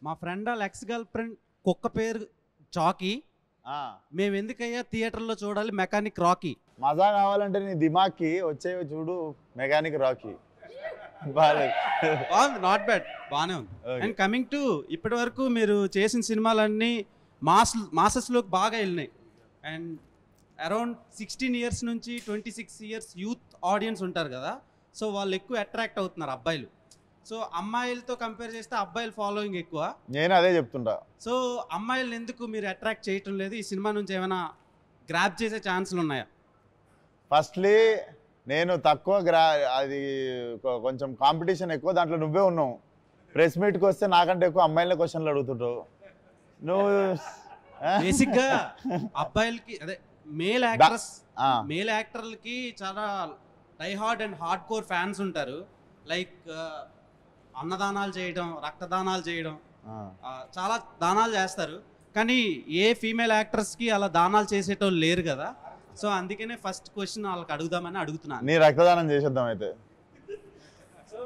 మా ఫ్రెండ్ వాళ్ళ ex girl friend కుక్క పేరు చాకీ. మేము ఎందుకయ్యా థియేటర్లో చూడాలి మెకానిక్ రాకీ. మజా కావాలంటే నీ దిమాగ్కి వచ్చే చూడు మెకానిక్ రాకీ. బాగుంది, నాట్ బ్యాడ్, బాగానే ఉంది. అండ్ కమింగ్ టు ఇప్పటి వరకు మీరు చేసిన సినిమాలన్నీ మాసెస్లోకి బాగా వెళ్ళినాయి. అండ్ అరౌండ్ 16 years నుంచి 26 years యూత్ ఆడియన్స్ ఉంటారు కదా, సో వాళ్ళు ఎక్కువ అట్రాక్ట్ అవుతున్నారు అబ్బాయిలు. సో అమ్మాయిలతో కంపేర్ చేస్తే అబ్బాయిల ఫాలోయింగ్ ఎక్కువ. నేను అదే చెప్తుంటా. సో అమ్మాయిలను ఎందుకు మీరు అట్రాక్ట్ చేయటం లేదు? ఈ సినిమా నుంచి ఏమైనా గ్రాప్ చేసే ఛాన్సులు ఉన్నాయా? ఫస్ట్లీ నేను తక్కువ అది కొంచెం కాంపిటీషన్ ఎక్కువ, దాంట్లో నువ్వే ఉన్నావు. ప్రెస్ మీట్కి వస్తే నాకంటే ఎక్కువ అమ్మాయిల క్వశ్చన్లు అడుగుతుంటావు నువ్వు. బేసిక్గా అబ్బాయిలకి అదే మేల్ యాక్టర్లకి చాలా die hard and hardcore fans ఉంటారు. లైక్ అన్నదానాలు చేయడం, రక్తదానాలు చేయడం, చాలా దానాలు చేస్తారు. కానీ ఏ ఫీమేల్ యాక్టర్స్కి అలా దానాలు చేసేటోళ్ళు లేరు కదా. సో అందుకనే ఫస్ట్ క్వశ్చన్ వాళ్ళకి అడుగుదామని అడుగుతున్నాను. నీ రక్తదానం చేసేద్దాం అయితే.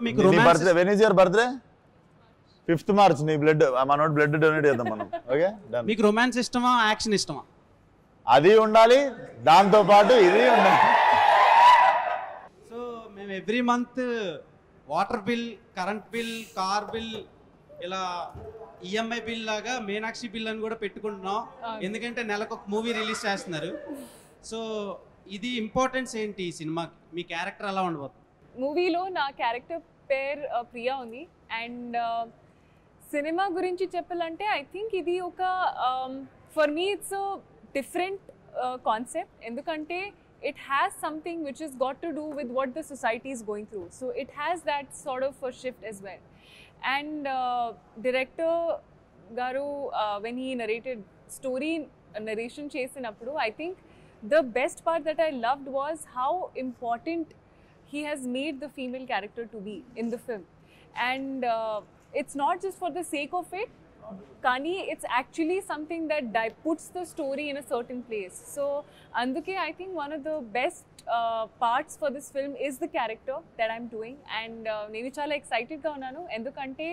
మీకు birthday, when is your birthday? 5th March. నీ బ్లడ్, మనోడు బ్లడ్ డొనేట్ చేద్దాం మనం. ఓకే, మీకు రొమాన్స్ ఇష్టమా, యాక్షన్ ఇష్టమా? అది ఉండాలి, దాంతో పాటు ఇది ఉండాలి. సో మేము every month water bill, current bill, car bill, ఇలా ఈఎంఐ బిల్ లాగా మీనాక్షి బిల్ అని కూడా పెట్టుకుంటున్నాం. ఎందుకంటే నెలకు ఒక మూవీ రిలీజ్ చేస్తున్నారు. సో ఇది ఇంపార్టెన్స్ ఏంటి ఈ సినిమాకి? మీ క్యారెక్టర్ ఎలా ఉండబోతుంది? మూవీలో నా క్యారెక్టర్ పేరు ప్రియా ఉంది. అండ్ సినిమా గురించి చెప్పాలంటే ఐ థింక్ ఇది ఒక for me it's different concept. ఎందుకంటే it has something which has got to do with what the society is going through. So it has that sort of a shift as well. And director Garu, when he narrated story narration chesinappudu, I think the best part that I loved was how important he has made the female character to be in the film. And it's not just for the sake of it, Kani, it's actually something that puts the story in a certain place. So anduke I think one of the best parts for this film is the character that I'm doing. And nenu chala excited ga unnanu endukante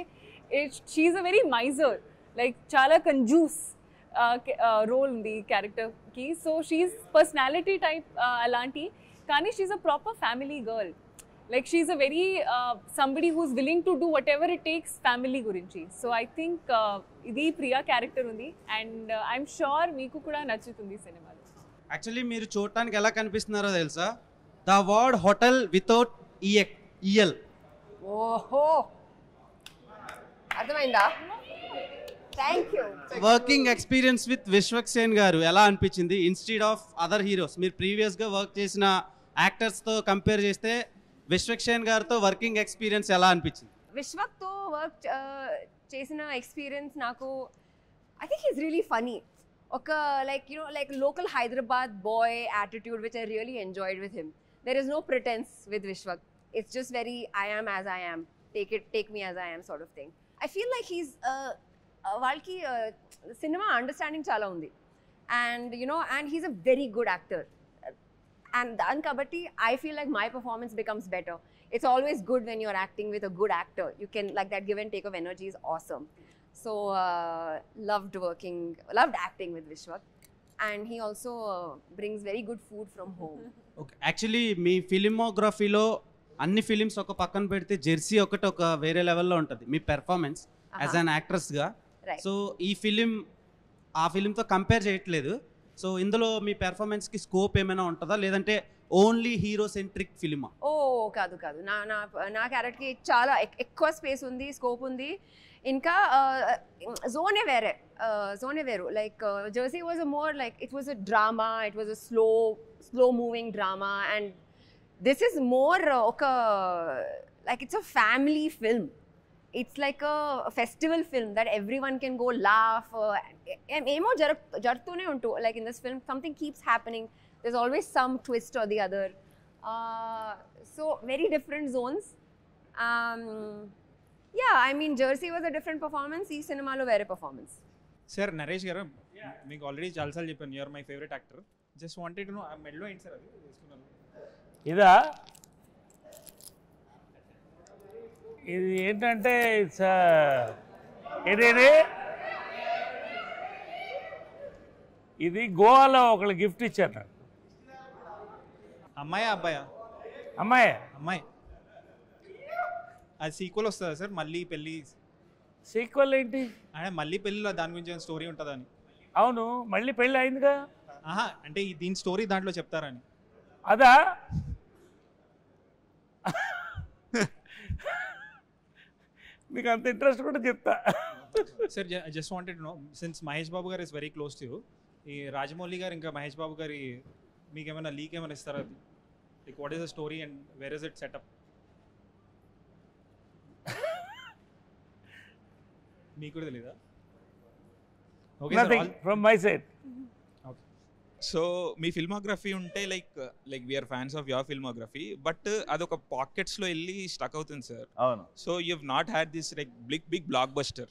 she's a very miser, like chala conjuice role undi character ki. So she's personality type alanti, kani she's a proper family girl. Like she's a very somebody who's willing to do whatever it takes family gurinchi. So I think idi Priya character undi, and I'm sure meeku kuda nachutundi cinema. Actually మీరు చూడటానికి ఎలా కనిపిస్తున్నారో తెలుసా? The word hotel without EL. ఓహో, అర్థమైందా? Thank you. Working experience with Vishwaksen గారు ఎలా అనిపించింది instead of other heroes? మీరు ప్రీవియస్గా వర్క్ చేసిన యాక్టర్స్తో కంపేర్ చేస్తే విశ్వక్సేన్ గారితో వర్కింగ్ ఎక్స్పీరియన్స్ ఎలా అనిపించింది? విశ్వక్తో వర్క్ చేసిన ఎక్స్పీరియన్స్ నాకు, I think he's really funny. ఒక like like local Hyderabad boy attitude which I really enjoyed with him. There is no pretence with Vishwak. It's just very I am as I am, take me as I am sort of thing. I feel like he's వాళ్ళకి cinema understanding చాలా ఉంది. And and he's a very good actor. And kabatti I feel like my performance becomes better. It's always good when you're acting with a good actor. You can, like, that give and take of energy is awesome. So loved acting with Vishwak, and he also brings very good food from home. Okay, actually మీ ఫిలిమోగ్రఫీలో అన్ని films ఒక పక్కన పెడితే Jersey ఒకటి ఒక వేరే లెవెల్లో ఉంటుంది మీ performance as an యాక్ట్రెస్గా. So ఈ ఫిలిం ఆ ఫిలింతో కంపేర్ చేయట్లేదు. సో ఇందులో మీ పెర్ఫార్మెన్స్కి స్కోప్ ఏమైనా ఉంటుందా, లేదంటే ఓన్లీ హీరో సెంట్రిక్ ఫిలిమా? ఓ కాదు, నా క్యారెక్టర్కి చాలా ఎక్కువ స్పేస్ ఉంది, స్కోప్ ఉంది. ఇంకా జోనే వేరు. Like Jersey was a more like it was a drama, it was a slow moving drama. And this is more ఒక like it's a family film. It's like a festival film that everyone can go laugh. Emo jartune untu. Like in this film, something keeps happening. There's always some twist or the other. So very different zones. Yeah, I mean, Jersey was a different performance. Ee cinema lo vere performance. Sir, Naresh garu, meeku already chalsal cheppanu, you are my favorite actor. Just wanted to know, medlo enti sir adi chestunnaru. Ida ఇది ఏంటంటే it's ఏదేది ఇది గోవాలో ఒకళ్ళు gift ఇచ్చారు నాకు. అమ్మాయా అబ్బాయా? అమ్మాయి. అమ్మాయి. అది సీక్వెల్ వస్తుందా సార్? మళ్ళీ పెళ్ళి సీక్వెల్ ఏంటి? అంటే మళ్ళీ పెళ్ళిలో దాని గురించి స్టోరీ ఉంటుందా అని. అవును, మళ్ళీ పెళ్ళి అయిందిగా. ఆహా, అంటే దీని స్టోరీ దాంట్లో చెప్తారని. అదా? మీకు అంత ఇంట్రెస్ట్ కూడా చెప్తా. Sir just wanted to know, since Mahesh Babu garu is very close to you, ఈ రాజమౌళి గారు ఇంకా మహేష్ బాబు గారి మీకు ఏమైనా లీక్ ఏమైనా ఇస్తారా? Like what is the story and where is it set? మీకు కూడా తెలీదా? Okay, nothing from my side. So మీ ఫిల్మోగ్రఫీ ఉంటే like we're fans of your filmography, but అదొక పాకెట్స్లో వెళ్ళి స్టక్ అవుతుంది సార్. అవును. So you have not had this like big blockbuster.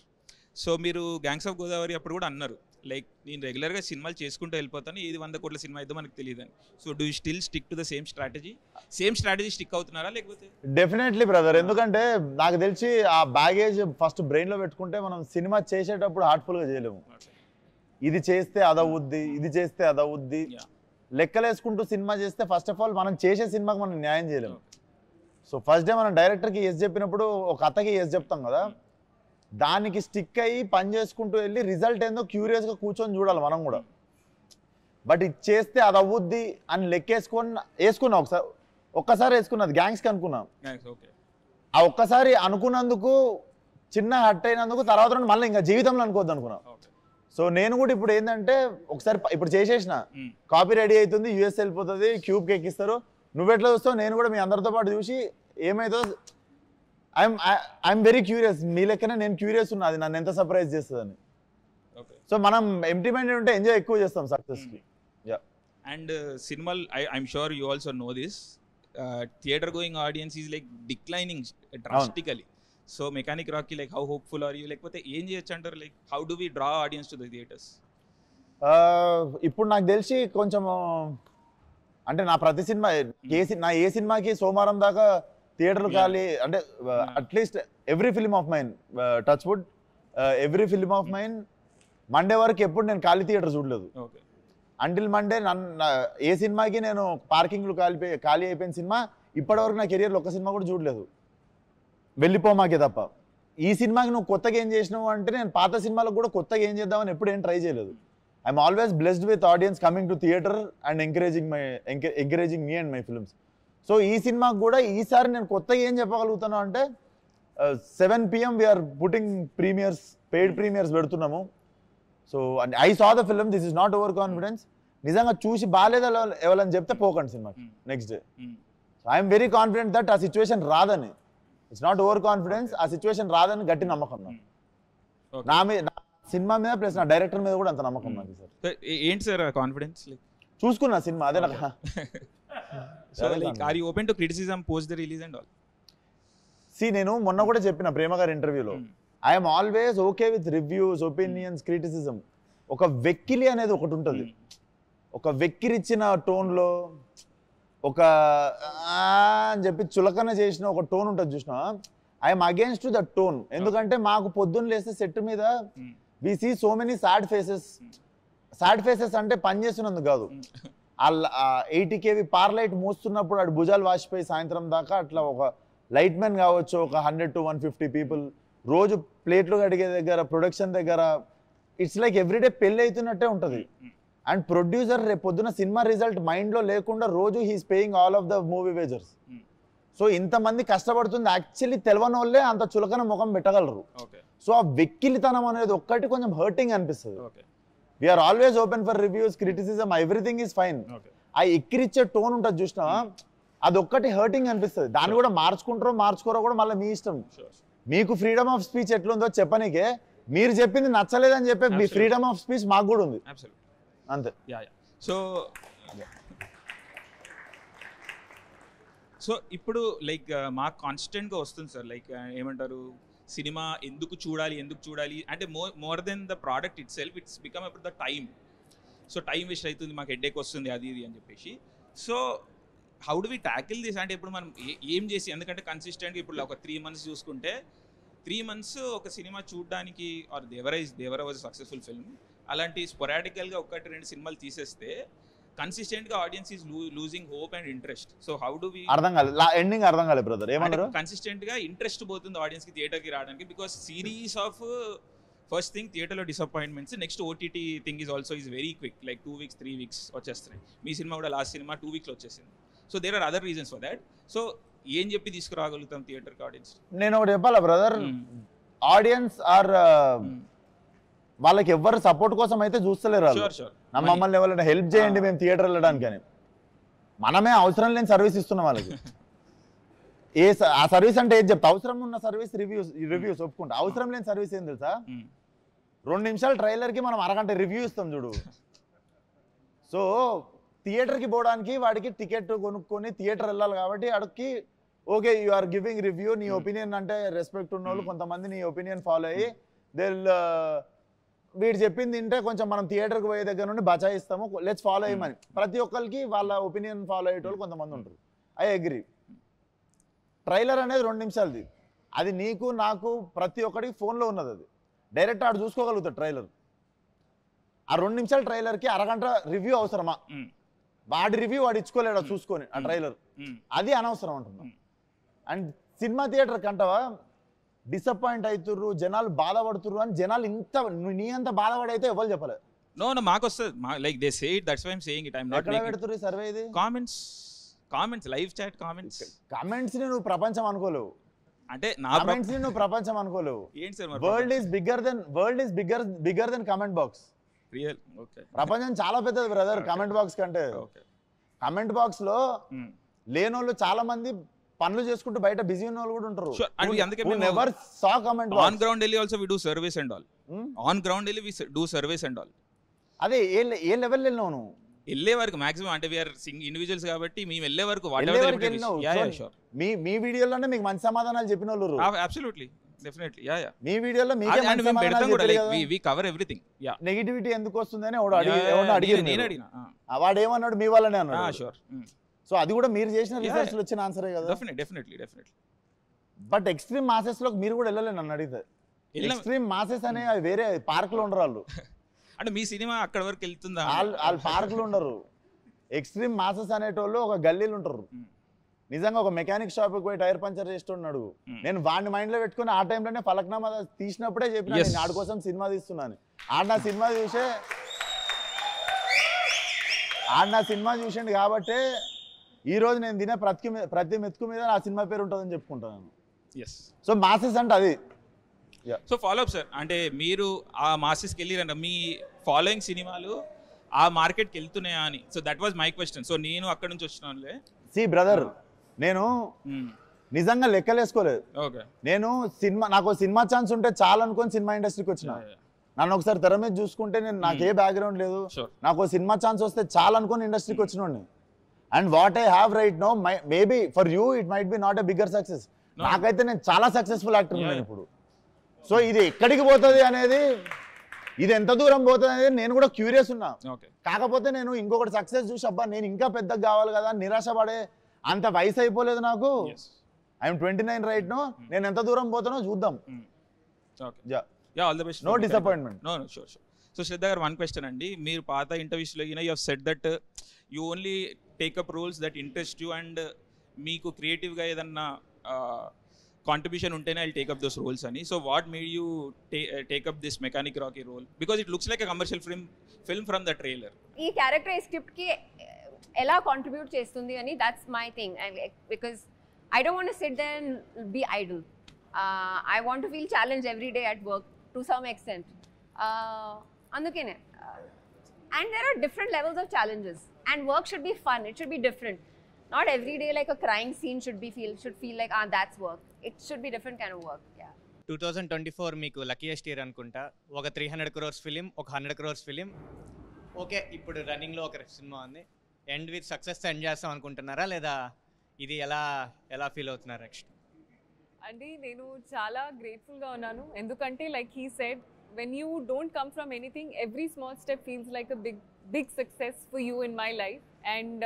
So మీరు గ్యాంగ్స్ ఆఫ్ గోదావరి అప్పుడు కూడా అన్నారు లైక్ నేను రెగ్యులర్గా సినిమాలు చేసుకుంటూ వెళ్ళిపోతాను, ఇది 100 కోట్ల సినిమా అయితే మనకు తెలియదు అని. So do you still stick to the same strategy stick అవుతున్నారా లేకపోతే? డెఫినెట్లీ బ్రదర్, ఎందుకంటే నాకు తెలిసి ఆ బ్యాగేజ్ ఫస్ట్ బ్రెయిన్లో పెట్టుకుంటే మనం సినిమా చేసేటప్పుడు హార్ట్ఫుల్గా చేయలేము. ఇది చేస్తే అదవుద్ది, ఇది చేస్తే అదవుద్ది లెక్కలేసుకుంటూ సినిమా చేస్తే ఫస్ట్ ఆఫ్ ఆల్ మనం చేసే సినిమాకి మనం న్యాయం చేయలేము. సో ఫస్ట్ డే మనం డైరెక్టర్కి ఎస్ చెప్పినప్పుడు ఒక కథకి ఎస్ చెప్తాం కదా, దానికి స్టిక్ అయ్యి పని చేసుకుంటూ వెళ్ళి రిజల్ట్ ఏందో క్యూరియస్గా కూర్చొని చూడాలి మనం కూడా. బట్ ఇది చేస్తే అది అవ్వుద్ది అని వేసుకున్నా ఒక్కసారి వేసుకున్నది గ్యాంగ్స్కి అనుకున్నాం. ఆ ఒక్కసారి అనుకున్నందుకు చిన్న హట్ అయినందుకు తర్వాత మళ్ళీ ఇంకా జీవితంలో అనుకోవద్దు అనుకున్నాం. సో నేను కూడా ఇప్పుడు ఏంటంటే ఒకసారి ఇప్పుడు చేసేసిన కాపీ రెడీ అవుతుంది, యూఎస్ వెళ్ళిపోతుంది, క్యూబ్కి ఎక్కిస్తారు, నువ్వెట్లా చూస్తావు, నేను కూడా మీ అందరితో పాటు చూసి ఏమైతే ఐఎమ్ వెరీ క్యూరియస్, మీ లెక్కనే నేను క్యూరియస్ ఉన్నా అది నన్ను ఎంత సర్ప్రైజ్ చేస్తుందని. సో మనం ఎంప్టీ మైండెడ్ ఉంటే ఎంజాయ్ ఎక్కువ చేస్తాం సక్సెస్కి. అండ్ సినిమాలు I'm sure you also know this, theatre going audience is like declining drastically. So mechanic రాక్కి like how hopeful are you, లేకపోతే ఏం చేయొచ్చు అంటారు, like how do we draw audience to the theatres? ఇప్పుడు నాకు తెలిసి కొంచెం అంటే నా ప్రతి సినిమా ఏ సినిమాకి సోమవారం దాకా థియేటర్లు ఖాళీ, అంటే at least every film of mine, touch wood, every film of mine Monday వరకు ఎప్పుడు నేను ఖాళీ థియేటర్ చూడలేదు. అంటిల్ మండే ఏ సినిమాకి నేను పార్కింగ్లు ఖాళీ అయిపోయిన సినిమా ఇప్పటివరకు నా కెరియర్లో ఒక్క సినిమా కూడా చూడలేదు, వెళ్ళిపోమాకే తప్ప. ఈ సినిమాకి నువ్వు కొత్తగా ఏం చేసినావు అంటే నేను పాత సినిమాలకు కూడా కొత్తగా ఏం చేద్దామని ఎప్పుడు ఏం ట్రై చేయలేదు. I'm always blessed with audience coming to theatre and encouraging me and my films. So ఈ సినిమాకి కూడా ఈసారి నేను కొత్తగా ఏం చెప్పగలుగుతాను అంటే 7 PM we're putting premieres, paid premieres పెడుతున్నాము. So I saw the film, this is not over confidence. నిజంగా చూసి బాగాలేదా ఎవరని చెప్తే పోకండి సినిమాకి next day. So I'm very confident that ఆ సిచ్యువేషన్ రాదని, ఇట్స్ నాట్ ఓవర్ కాన్ఫిడెన్స్, ఆ సిచ్యువేషన్ రాదని గట్టి నమ్మకం నాకు. నా సినిమా మీద ప్లస్ నా డైరెక్టర్ మీద కూడా అంత నమ్మకం నాకు సార్. ఏంటి సార్ కాన్ఫిడెన్స్? చూసుకున్నా సినిమా అదే నాకు. So like are you open to criticism post the release and all? నేను మొన్న కూడా చెప్పిన ప్రేమ గారి ఇంటర్వ్యూలో, I'm always okay with reviews, opinions, criticism. ఒక వెక్కిలి అనేది ఒకటి ఉంటుంది, ఒక వెక్కిరిచ్చిన టోన్లో ఒక అని చెప్పి చులకన చేసిన ఒక టోన్ ఉంటుంది చూసినా, I'm against to that tone. ఎందుకంటే మాకు పొద్దున్న లేస్తే సెట్ మీద we see so many sad faces. Sad faces అంటే పని చేస్తున్నందుకు కాదు, 80 kV పార్ లైట్ మోస్తున్నప్పుడు అటు భుజాలు వాసిపోయి సాయంత్రం దాకా అట్లా ఒక లైట్ మ్యాన్ కావచ్చు, ఒక 100 to 150 పీపుల్ రోజు ప్లేట్లు కడిగే దగ్గర, ప్రొడక్షన్ దగ్గర, ఇట్స్ లైక్ ఎవ్రీడే పెళ్ళి అవుతున్నట్టే ఉంటుంది. అండ్ ప్రొడ్యూసర్ రేపు పొద్దున సినిమా రిజల్ట్ మైండ్లో లేకుండా రోజు he's paying all of the movie wagers. So ఇంతమంది కష్టపడుతుంది యాక్చువల్లీ తెలవని వాళ్ళే అంత చులకన ముఖం పెట్టగలరు. సో ఆ వెక్కిలితనం అనేది ఒక్కటి కొంచెం హర్టింగ్ అనిపిస్తుంది. We're always open for reviews, criticism, everything is fine. ఆ ఎక్కిరిచ్చే టోన్ ఉంటుంది చూసినా, అదొక్కటి హర్టింగ్ అనిపిస్తుంది. దాన్ని కూడా మార్చుకోరో కూడా మళ్ళీ మీ ఇష్టం. మీకు ఫ్రీడమ్ ఆఫ్ స్పీచ్ ఎట్లుందో చెప్పనీకే, మీరు చెప్పింది నచ్చలేదని చెప్పే మీ ఫ్రీడమ్ ఆఫ్ స్పీచ్ మాకు కూడా ఉంది అంతే. సో ఇప్పుడు లైక్ మాకు కాన్స్టెంట్గా వస్తుంది సార్, లైక్ ఏమంటారు, సినిమా ఎందుకు చూడాలి అంటే more than the product itself, it's become about the time. So time waste అవుతుంది, మాకు హెడ్ఏక్ వస్తుంది, అది ఇది అని చెప్పేసి. So how do we tackle this అంటే ఇప్పుడు మనం ఏం చేసి, ఎందుకంటే కన్సిస్టెంట్గా ఇప్పుడు ఒక 3 months చూసుకుంటే 3 months ఒక సినిమా చూడడానికి or Devara was successful film, అలాంటి స్పొరాడికల్గా ఒకటి 2 సినిమాలు తీసేస్తే కన్సిస్టెంట్గా audience is losing hope and interest. So how do we అర్థం కాలేదు, ఎండింగ్ అర్థం కాలేదు బ్రదర్, ఏమన్నారు? కన్సిస్టెంట్గా ఇంట్రెస్ట్ పోతుంది ఆడియన్స్కి థియేటర్కి రావడానికి, because series of first thing థియేటర్లో disappointments, next OTT thing is also is very quick, like 2 weeks 3 weeks వచ్చేస్తున్నాయి. మీ సినిమా కూడా లాస్ట్ సినిమా 2 weeks వచ్చేసింది. So there are other reasons for that. సో ఏం చెప్పి తీసుకురాగలుగుతాం థియేటర్కి ఆడియన్స్? నేను ఒకటి చెప్పాలా బ్రదర్, ఆడియన్స్ ఆర్ వాళ్ళకి ఎవరు సపోర్ట్ కోసం అయితే చూస్తలేరు వాళ్ళు. మమ్మల్ని ఎవరైనా హెల్ప్ చేయండి మేము థియేటర్ వెళ్ళడానికి అని, మనమే అవసరం లేని సర్వీస్ ఇస్తున్నాం వాళ్ళకి. ఆ సర్వీస్ అంటే ఏది చెప్తా, అవసరం ఉన్న సర్వీస్ రివ్యూస్ ఒప్పుకుంటా. అవసరం లేని సర్వీస్ ఏం తెలుసా, 2 నిమిషాల ట్రైలర్కి మనం అరగంట రివ్యూ ఇస్తాం చూడు. సో థియేటర్కి పోవడానికి వాడికి టికెట్ కొనుక్కొని థియేటర్ వెళ్ళాలి కాబట్టి అడికి okay you are giving review, నీ ఒపీనియన్ అంటే రెస్పెక్ట్ ఉన్న వాళ్ళు కొంతమంది నీ ఒపీనియన్ ఫాలో అయ్యి వీడు చెప్పింది తింటే కొంచెం మనం థియేటర్కి పోయే దగ్గర నుండి బచాయిస్తాము, లెట్స్ ఫాలో అయ్యమని. ప్రతి ఒక్కరికి వాళ్ళ ఒపీనియన్ ఫాలో అయ్యేటోళ్ళు కొంతమంది ఉంటారు, ఐ అగ్రీ. ట్రైలర్ అనేది 2 నిమిషాలది, అది నీకు నాకు ప్రతి ఒక్కడికి ఫోన్లో ఉన్నది, అది డైరెక్ట్ ఆడు చూసుకోగలుగుతాడు ట్రైలర్. ఆ 2 నిమిషాల ట్రైలర్కి అరగంట రివ్యూ అవసరమా? వాడి రివ్యూ వాడు ఇచ్చుకోలేడు చూసుకొని ఆ ట్రైలర్, అది అనవసరం అంటున్నాం. అండ్ సినిమా థియేటర్ కంటవా డిసప్పాయింట్ అవుతుర్రు, జనాలు బాధపడుతుర్రు అని జనాలు నీ అంత బాధపడైతే ఎవరు చెప్పలేదు. నో మాకు వస్తుంది, like they say it, that's why I am saying it. I am not ఎక్కడ పెడుతుర్రు ఈ సర్వే? ఇది కామెంట్స్ లైవ్ చాట్ కామెంట్స్ ని నువ్వు ప్రపంచం అనుకోలేవు, అంటే నా కామెంట్స్ ని నువ్వు ప్రపంచం అనుకోలేవు. ఏంటి sir, world is bigger than comment box. Real okay, ప్రపంచం చాలా పెద్దది బ్రదర్ కమెంట్ బాక్స్ కంటే. కమెంట్ బాక్స్ లో లేనోళ్ళు చాలా మంది పనులు చేసుకుంటూ బయట బిజీ ఉన్న వాళ్ళు కూడా ఉంటారు. Never saw comment on ground వెళ్ళి also we do service and all. On ground వెళ్ళి we do service and all. అదే ఏ లెవెల్ వెళ్ళినావు నువ్వు? వెళ్ళే వరకు మాక్సిమం, అంటే వీఆర్ ఇండివిజువల్స్ కాబట్టి మేము వెళ్ళే వరకు మీ వీడియోలోనే మీకు మంచి సమాధానాలు చెప్పిన వాళ్ళు. అబ్సల్యూట్లీ డెఫినెట్లీ యా యా, మీ వీడియోలో మీకే మంచి సమాధానాలు కూడా like we cover everything. Yeah, negativity ఎందుకు వస్తుందని అడిగారు, నేను అడిగినా వాడు ఏమన్నాడు మీ వల్లనే అన్నాడు. షూర్. సో అది కూడా మీరు చేసిన రీసెర్చ్ లో వచ్చిన ఆన్సరే కదా. డెఫినెట్లీ. బట్ ఎక్స్ట్రీమ్ మాసెస్ లోకి మీరు కూడా వెళ్ళలేదు నన్ను అడిగితే. ఎక్స్ట్రీమ్ మాసెస్ అనే వేరే పార్క్ లో ఉండరు వాళ్ళు. అంటే మీ సినిమా అక్కడ వరకు వెళ్తుందా? వాళ్ళు పార్క్ లో ఉండరు. ఎక్స్ట్రీమ్ మాసెస్ అనేటోళ్ళు ఒక గల్లీలు ఉంటారు. నిజంగా ఒక మెకానిక్ షాప్ కి పోయి టైర్ పంచర్ చేస్తున్నాడు, నేను వాడిని మైండ్ లో పెట్టుకుని ఆ టైంలోనే ఫలక్నామా తీసినప్పుడే చెప్పిన నేను ఆడి కోసం సినిమా తీస్తున్నాను. ఆడ నా సినిమా చూసిండు కాబట్టి ఈ రోజు నేను తినే ప్రతి మెతుకు మీద నా సినిమా పేరు ఉంటుందని చెప్పుకుంటాను. సో మాసెస్ అంటే అది. సో ఫాలో అప్ సార్, అంటే మీరు ఆ మాసెస్కి వెళ్ళిరంట, మీ ఫాలోయింగ్ సినిమాలు ఆ మార్కెట్కి వెళ్తున్నాయా అని. So that was my question. So నేను అక్కడ నుంచి వచ్చినానులే. సి బ్రదర్, నేను నిజంగా లెక్కలేసుకోలేదు. నాకు సినిమా ఛాన్స్ ఉంటే చాలా అనుకొని సినిమా ఇండస్ట్రీకి వచ్చిన. నన్ను ఒకసారి తెర మీద చూసుకుంటే నేను నాకు ఏ బ్యాక్గ్రౌండ్ లేదు, నాకు సినిమా ఛాన్స్ వస్తే చాలా అనుకొని ఇండస్ట్రీకి వచ్చినోడిని. And what I have right now, maybe for you it might be not a bigger success. నాకైతే నేను చాలా సక్సెస్ఫుల్ యాక్టర్ ఉన్నాను ఇప్పుడు. సో ఇది ఎక్కడికి పోతుంది అనేది, ఇది ఎంత దూరం పోతుంది అనేది నేను కూడా క్యూరియస్ ఉన్నా. కాకపోతే నేను ఇంకొకటి సక్సెస్ చూసి అబ్బా నేను ఇంకా పెద్దగా కావాలి కదా నిరాశ పడే అంత వయసు అయిపోలేదు నాకు. I'm 29 right now. నేను ఎంత దూరం పోతానో చూద్దాం. No disappointment. No sure. So Shraddha garu, one question అండి. మీరు పాత ఇంటర్వ్యూస్లో you have said that you only take up roles that interest you, and మీకు క్రియేటివ్గా ఏదన్నా కాంట్రిబ్యూషన్ ఉంటేనే ఐ టేకప్ దోస్ రోల్స్ అని. So what made you take up this mechanic Rocky role? Because it looks like a commercial film from the trailer. ఈ character ఈ స్క్రిప్ట్కి ఎలా contribute చేస్తుంది అని, that's my thing. Because I don't want to sit there and be idle. I want to feel challenged every day at work to some extent. Andukene. And there are different levels of challenges. And work should be fun. It should be different. Not every day like a crying scene should feel like that's work. It should be different kind of work. Yeah. 2024 మీకు luckiest year అనుకుంటా. ఒక 300 crores film, ఒక 100 crores film. Okay, ఇప్పుడు రన్నింగ్లో ఒక cinema ఉంది. End with success end చేస్తాం అనుకుంటున్నారా, లేదా ఇది ఎలా ఫీల్ అవుతున్నారు నెక్స్ట్? అంటే నేను చాలా గ్రేట్ఫుల్గా ఉన్నాను. ఎందుకంటే like he said, when you don't come from anything, every small step feels like a big success for you in my life. And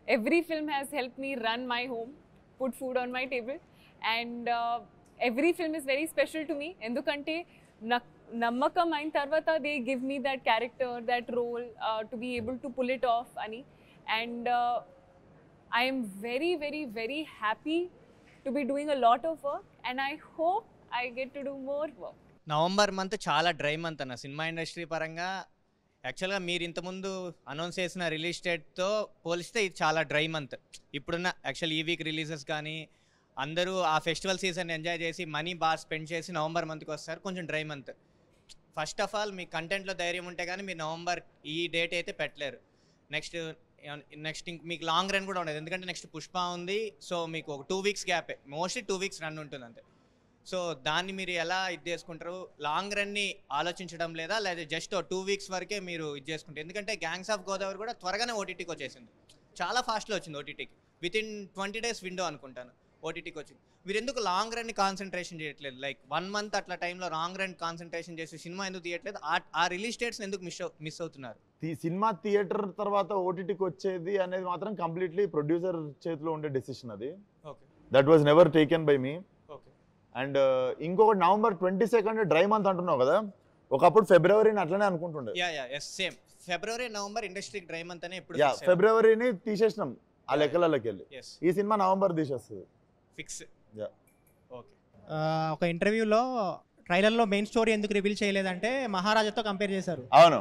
every film has helped me run my home, put food on my table. And every film is very special to me. Endukante నమ్మకం అయిన తర్వాత they give me that character, that role to be able to pull it off ani. And I am very, very, very happy to be doing a lot of work, and I hope I get to do more work. November month చాలా dry month అన్న cinema industry పరంగా. యాక్చువల్గా మీరు ఇంతకుముందు announce చేసిన release డేట్తో పోలిస్తే ఇది చాలా డ్రై మంత్. ఇప్పుడున్న యాక్చువల్ ఈ వీక్ రిలీజెస్ కానీ అందరూ ఆ ఫెస్టివల్ సీజన్ ఎంజాయ్ చేసి మనీ బాగా స్పెండ్ చేసి నవంబర్ మంత్కి వస్తారు. కొంచెం dry month. First of all మీ కంటెంట్లో ధైర్యం ఉంటే కానీ మీరు నవంబర్ ఈ డేట్ అయితే పెట్టలేరు. నెక్స్ట్ మీకు లాంగ్ రన్ కూడా ఉండదు, ఎందుకంటే నెక్స్ట్ పుష్ప ఉంది. సో మీకు ఒక 2 weeks gap, mostly 2 weeks run ఉంటుంది అంతే. సో దాన్ని మీరు ఎలా ఇది చేసుకుంటారు? లాంగ్ రన్ని ఆలోచించడం లేదా జస్ట్ 2 weeks వరకే మీరు ఇది చేసుకుంటారు? ఎందుకంటే గ్యాంగ్స్ ఆఫ్ గోదావరి కూడా త్వరగానే ఓటీటీకి వచ్చేసింది, చాలా ఫాస్ట్లో వచ్చింది ఓటీటీకి. వితిన్ 20 days విండో అనుకుంటాను ఓటీటీకి వచ్చింది. మీరు ఎందుకు లాంగ్ రన్ని కాన్సన్ట్రేషన్ చేయట్లేదు? లైక్ 1 month అట్లా టైంలో లాంగ్ రన్ కాన్సన్ట్రేషన్ చేసి సినిమా ఎందుకు తీయట్లేదు? ఆ రిలీజ్ డేట్స్ ఎందుకు మిస్ అవుతున్నారు? సినిమా థియేటర్ తర్వాత ఓటీటీకి వచ్చేది అనేది మాత్రం కంప్లీట్లీ ప్రొడ్యూసర్ చేతిలో ఉండే డెసిషన్ అది. Okay, that was never taken by me. Okay. And ఇంకొకటి నవంబర్ 22 డ్రై మంత్ అంటున్నావు కదా, ఒకప్పుడు ఫిబ్రవరిని అట్లనే అనుకుంటుండే. సేమ్ ఫిబ్రవరి నవంబర్ ఇండస్ట్రీ డ్రై మంత్ అనే ఇప్పుడు ఫిబ్రవరిని తీసేసినాం ఆ లెక్కలకి వెళ్ళి. ఈ సినిమా నవంబర్ తీసేస్తుంది ఫిక్స్. ఓకే. ఒక ఇంటర్వ్యూలో ట్రైలర్లో మెయిన్ స్టోరీ ఎందుకు రివీల్ చేయలేదంటే మహారాజాతో కంపేర్ చేశారు. అవును,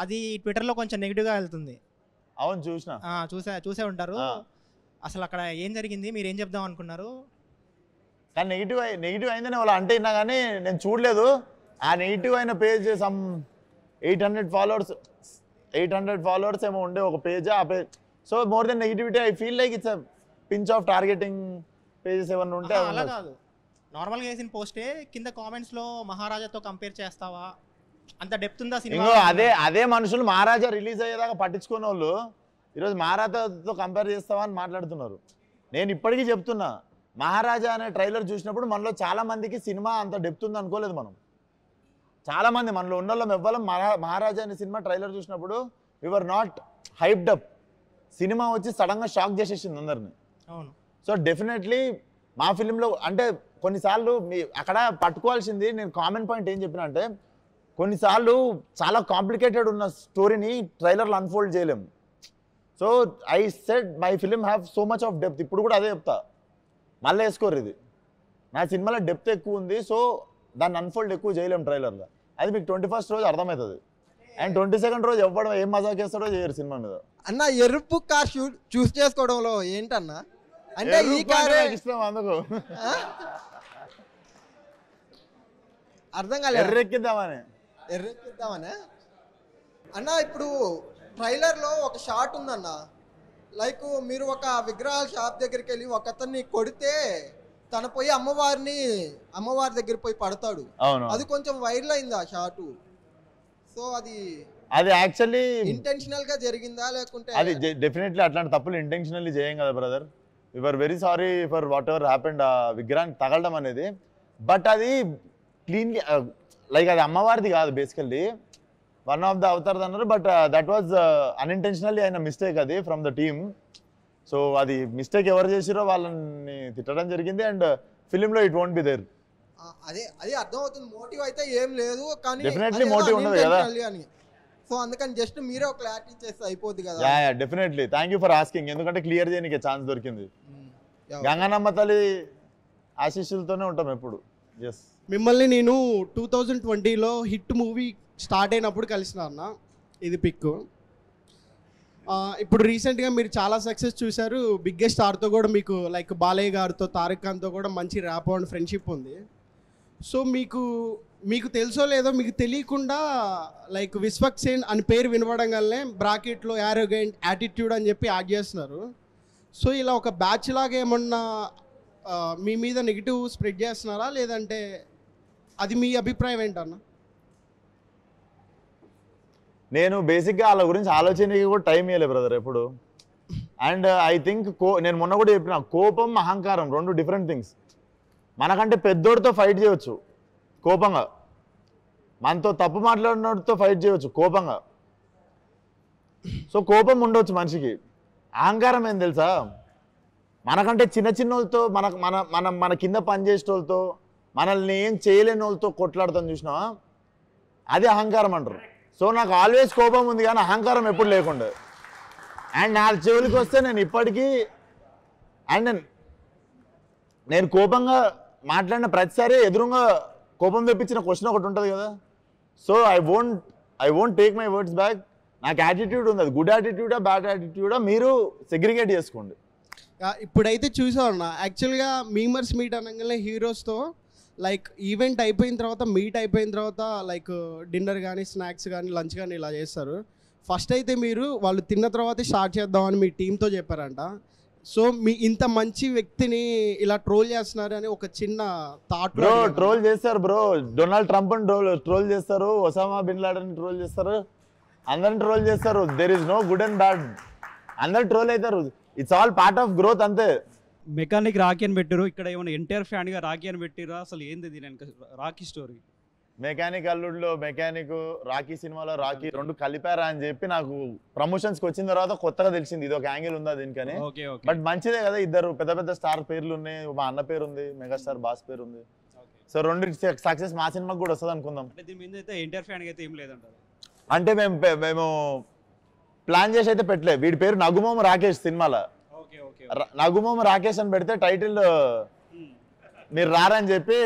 అది ట్విట్టర్లో కొంచెం నెగిటివ్గా వెళ్తుంది. అవును చూసే ఉంటారు. అసలు అక్కడ ఏం జరిగింది, మీరు ఏం చెప్దాం అనుకున్నారు? కానీ నెగిటివ్ అయిందని వాళ్ళు అంటే ఇన్నా కానీ నేను చూడలేదు. ఆ నెగిటివ్ అయిన పేజ్ సమ్ 800 followers ఏమో ఉండే ఒక పేజ్. ఆ page so more than negativity I feel like it's pinch of targeting pages ఏమన్నా ఉంటే. అలా కాదు, నార్మల్గా వేసిన పోస్టే కింద కామెంట్స్లో మహారాజాతో కంపేర్ చేస్తావా, అంత డెప్త్ ఉందా సినిమా? అదే మనుషులు మహారాజా రిలీజ్ అయ్యేదాకా పట్టించుకునే వాళ్ళు ఈరోజు మహారాజాతో కంపేర్ చేస్తావా అని మాట్లాడుతున్నారు. నేను ఇప్పటికీ చెప్తున్నా, మహారాజా అనే ట్రైలర్ చూసినప్పుడు మనలో చాలా మందికి సినిమా అంత డెప్త్ ఉంది అనుకోలేదు. చాలా మంది మనలో ఉన్న వాళ్ళం ఎవ్వరం మహారాజా అనే సినిమా ట్రైలర్ చూసినప్పుడు we were not hyped up. Cinema వచ్చి సడన్గా షాక్ చేసేసింది అందరిని. అవును. సో డెఫినెట్లీ మా ఫిలింలో అంటే కొన్నిసార్లు అక్కడ పట్టుకోవాల్సింది, నేను కామన్ పాయింట్ ఏం చెప్పిన అంటే, కొన్నిసార్లు చాలా కాంప్లికేటెడ్ ఉన్న స్టోరీని ట్రైలర్లో అన్ఫోల్డ్ చేయలేము. So I said my film have so much of depth. ఇప్పుడు కూడా అదే చెప్తా, మళ్ళీ వేసుకోరు ఇది నా సినిమాలో డెప్త్ ఎక్కువ ఉంది. సో దాన్ని అన్ఫోల్డ్ ఎక్కువ చేయలేము ట్రైలర్లో. అది మీకు 21st రోజు అర్థమవుతుంది. అండ్ 22nd రోజు ఎవ్వడం ఏం మజాక్ చేస్తాడో చేయరు సినిమా మీద. అన్న ఎరుపు కార్ చూస్ చేసుకోవడంలో ఏంటన్నా అంటే ఈ కార్ ఇష్టం అందుకు అర్థం కాలేదు. ఎర్రెక్కిద్దామనే అన్న. ఇప్పుడు ట్రైలర్లో ఒక షాట్ ఉందన్న, లైక్ మీరు ఒక విగ్రహాల షాప్ దగ్గరికి వెళ్ళి ఒక అతన్ని కొడితే తన పోయి అమ్మవారి దగ్గర పోయి పడతాడు. అది కొంచెం వైరల్ అయింది ఆ షాటు. సో అది యాక్చువల్లీ ఇంటెన్షనల్ గా జరిగిందా లేకుంటే? అది డెఫినెట్లీ అట్లాంటి తప్పులు ఇంటెన్షనల్లీ చేయం కదా brother. We were very sorry for whatever happened ఆ విగ్రహానికి తగలడం అనేది. బట్ అది క్లీన్లీ లైక్ అది అమ్మవారిది కాదు, basically one of the Avatar అన్నారు. బట్ దట్ వాజ్ అన్ఇంటెన్షనల్లీ అయిన మిస్టేక్ అది ఫ్రమ్ ద టీమ్. సో అది మిస్టేక్ ఎవరు చేసిరో వాళ్ళని తిట్టడం జరిగింది. అండ్ ఫిలింలో ఇట్ వోంట్ బి దేర్. అదే అర్థమవుతుంది, మోటివ్ అయితే ఏం లేదు, కానీ డెఫినెట్లీ మోటివ్ ఉండదు కదా. సో అందుకని జస్ట్ మీరే ఒక క్లారిటీ చేస్తే అయిపోద్ది కదా. Definitely thank you for asking. ఎందుకంటే క్లియర్ చేయడానికి ఛాన్స్ దొరికింది. గంగానమ్మ తల్లి ఆశీస్సులతోనే ఉంటాం ఎప్పుడు. ఎస్, మిమ్మల్ని నేను 2020లో హిట్ మూవీ స్టార్ట్ అయినప్పుడు కలిసిన అన్న, ఇది పిక్. ఇప్పుడు రీసెంట్గా మీరు చాలా సక్సెస్ చూశారు. బిగ్గెస్ట్ స్టార్తో కూడా మీకు లైక్ బాలయ్య గారితో, తారక్ ఖాన్తో కూడా మంచి ర్యాప్ అండ్ ఫ్రెండ్షిప్ ఉంది. సో మీకు తెలుసో లేదో మీకు తెలియకుండా లైక్ విశ్వక్ సేన్ అని పేరు వినపడంగానే బ్రాకెట్లో యారోగెంట్ యాటిట్యూడ్ అని చెప్పి యాడ్ చేస్తున్నారు. సో ఇలా ఒక బ్యాచ్ లాగా ఏమన్నా మీ మీద నెగిటివ్ స్ప్రెడ్ చేస్తున్నారా, లేదంటే అది మీ అభిప్రాయం ఏంటన్నా? నేను బేసిక్గా వాళ్ళ గురించి ఆలోచనకి కూడా టైం ఇవ్వలేదు బ్రదర్ ఎప్పుడు. అండ్ ఐ థింక్ నేను మొన్న కూడా చెప్పిన, కోపం అహంకారం రెండు డిఫరెంట్ థింగ్స్. మనకంటే పెద్దోడితో ఫైట్ చేయవచ్చు కోపంగా, మనతో తప్పు మాట్లాడినోడితో ఫైట్ చేయవచ్చు కోపంగా. సో కోపం ఉండవచ్చు మనిషికి. అహంకారం ఏం తెలుసా, మనకంటే చిన్న వాళ్ళతో మన కింద పనిచేసే వాళ్ళతో మనల్ని ఏం చేయలేని వాళ్ళతో కొట్లాడతాం చూసినావా, అది అహంకారం అంటారు. సో నాకు ఆల్వేస్ కోపం ఉంది కానీ అహంకారం ఎప్పుడు లేకుండా. అండ్ నా చెవులకి వస్తే నేను ఇప్పటికీ అండ్ నేను కోపంగా మాట్లాడిన ప్రతిసారి ఎదురుగా కోపం తెప్పించిన క్వశ్చన్ ఒకటి ఉంటుంది కదా. So I won't take my words back. నాకు యాటిట్యూడ్ ఉంది, అది గుడ్ యాటిట్యూడా బ్యాడ్ యాటిట్యూడా మీరు సెగ్రిగేట్ చేసుకోండి. ఇప్పుడైతే చూసామన్నా యాక్చువల్గా మీమర్స్ మీట్ అనగానే హీరోస్తో లైక్ ఈవెంట్ అయిపోయిన తర్వాత మీట్ అయిపోయిన తర్వాత లైక్ డిన్నర్ కానీ స్నాక్స్ కానీ లంచ్ కానీ ఇలా చేస్తారు. ఫస్ట్ అయితే మీరు వాళ్ళు తిన్న తర్వాత స్టార్ట్ చేద్దామని మీ టీంతో చెప్పారంట. సో మీ ఇంత మంచి వ్యక్తిని ఇలా ట్రోల్ చేస్తున్నారు అని ఒక చిన్న థాట్. బ్రో ట్రోల్ చేస్తారు బ్రో, డొనాల్డ్ ట్రంప్ ట్రోల్ చేస్తారు, ఒసామా బిన్ లాడెన్ ట్రోల్ చేస్తారు, అందరిని ట్రోల్ చేస్తారు. There is no good and bad, అందరు ట్రోల్ అవుతారు. It's all part of growth అంతే. మెకానిక్ రాకీ అని పెట్టారు, ఇక్కడ ఏమైనా ఎన్టీఆర్ ఫ్యాన్ గా రాకీ అని పెట్టిరా, అసలు ఏంది దీని రాకీ స్టోరీ? మెకానిక్ అల్లుడ్లో మెకానిక్, రాకీ సినిమాలో రాకీ రెండు కలిపారా అని చెప్పి నాకు ప్రమోషన్స్కి వచ్చిన తర్వాత కొత్తగా తెలిసింది ఇది ఒక యాంగిల్ ఉందా దీనికని. బట్ మంచిదే కదా, ఇద్దరు పెద్ద పెద్ద స్టార్ పేర్లు ఉన్నాయి, మా అన్న పేరు ఉంది, మెగాస్టార్ బాస్ పేరు ఉంది. సో రెండు సక్సెస్ మా సినిమాకి కూడా వస్తుంది అనుకుందాం. దీని మీద అయితే ఎన్టీఆర్ ఫ్యాన్ అయితే ఏం లేదంటారు. అంటే మేము ప్లాన్ చేసి అయితే పెట్టలే. వీడి పేరు నగుమోమ రాకేష్, సినిమాలో నగుమోమ రాకేష్ అని పెడితే టైటిల్ మీరు రారని చెప్పి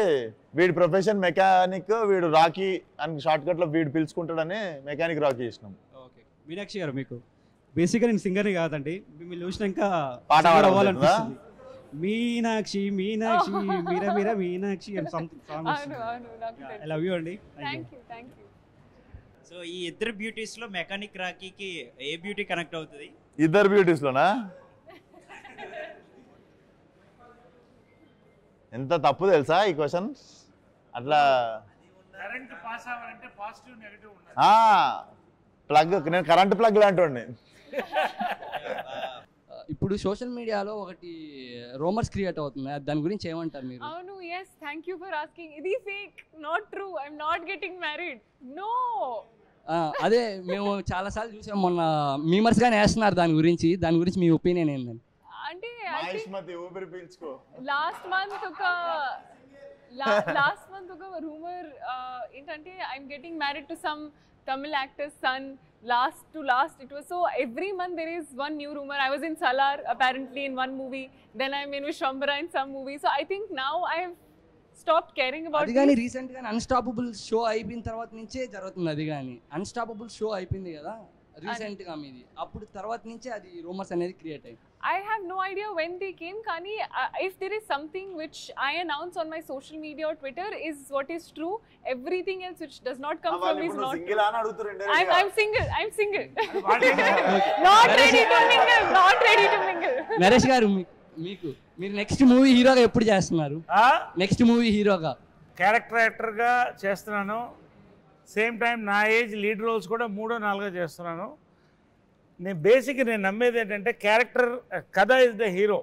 వీడి ప్రొఫెషన్ మెకానిక్, వీడు రాకీ అని షార్ట్ కట్ లో వీడు పిలుచుకుంటాడని మెకానిక్ రాకీ ఇచ్చినాం. ఓకే మీనాక్షి గారు, మీకు బేసిక్గా నేను సింగర్ని కాదండి, మిమ్మల్ని చూసినాక పాట పాడాలనిపిస్తుంది. మీనాక్షి మీనాక్షి మీరా మీరా మీనాక్షి అని something song. I love you అండి. Thank you. సో ఈ ఇద్దరు బ్యూటీస్ లో మెకానిక్ రాకీకి ఏ బ్యూటీ కనెక్ట్ అవుతుంది? ఇద్దరు బ్యూటీస్ లోనా? ఎంత తప్పు తెలుసా ఈ క్వశ్చన్. అట్లా ప్లగ్, నేను కరెంట్ ప్లగ్ లాంటి. ఇప్పుడు సోషల్ మీడియాలో ఒకటి రూమర్స్ క్రియేట్ అవుతుంది, దాని గురించి ఏమంటారు మీరు? అవును, yes, thank you for asking. ఇది fake, not true. I'm not getting married. No. అదే మేము చాలాసార్లు చూసాం, మొన్న మీమర్స్ గానే వేస్తున్నారు దాని గురించి మీ ఒపీనియన్ ఏంటండి? అంటే లాస్ట్ మంత్ ఒక రూమర్ ఏంటంటే I'm getting married to some Tamil actor's son. Last it was so every month there is one new rumor. I was in Salar apparently in one movie, then I'm in Vishwambara in some movie. So I think now I have stopped caring about it. అది గాని recent గా unstoppable show అయిపోయిన తర్వాత నుంచే జరుగుతుంది. అది గాని unstoppable show అయిపోయింది కదా రీసెంట్ గా మీది, అప్పుడు తర్వాత నుంచే అది రూమర్స్ అనేది క్రియేట్ అయ్యింది. I have no idea when they came. Kani, if there is something which I announce on my social media or Twitter is what is true. Everything else which does not come from me is not true. I'm single. Not ready to mingle. Naresh గారు, మీరు next movie హీరోగా ఎప్పుడు చేస్తున్నారు? Next movie హీరోగా character యాక్టర్గా చేస్తున్నాను. Same time నా age lead roles కూడా 3, 4 చేస్తున్నాను. నేను నమ్మేది ఏంటంటే క్యారెక్టర్ కథ ఇస్ ద హీరో.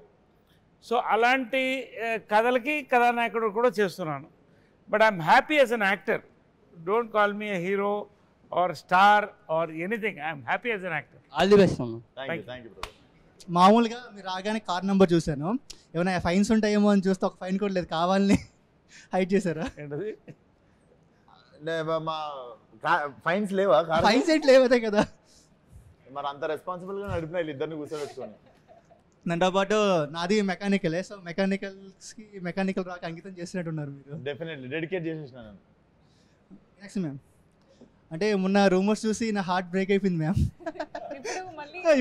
సో అలాంటి కథలకి కథానాయకుడు కూడా చేస్తున్నాను. But I'm happy as an actor. Don't call me a hero or star or anything. I'm happy as an actor. All the best. మామూలుగా మీరు రాగానే కార్ నెంబర్ చూశాను, ఏమైనా ఫైన్స్ ఉంటాయేమో అని చూస్తే ఒక ఫైన్ కూడా లేదు, కావాలని హైడ్ చేశారా? ఏంటది? ఫైన్స్ లేవా? ఫైన్స్ ఏంటి లేవదే కదా. మరి అంత రెస్పాన్సిబుల్ గా నడిపిన ఇద్దరిని కూర్చోబెట్టుకొని. దాంతో పాటు నాది మెకానికలే. సో మెకానికల్ రాక అంకితం చేసినట్టున్నారు మీరు. డెఫినెట్లీ డెడికేట్ చేసేసినాను. నెక్స్ట్ మ్యామ్, అంటే మొన్న రూమర్స్ చూసి నా హార్ట్ బ్రేక్ అయిపోయింది మ్యామ్.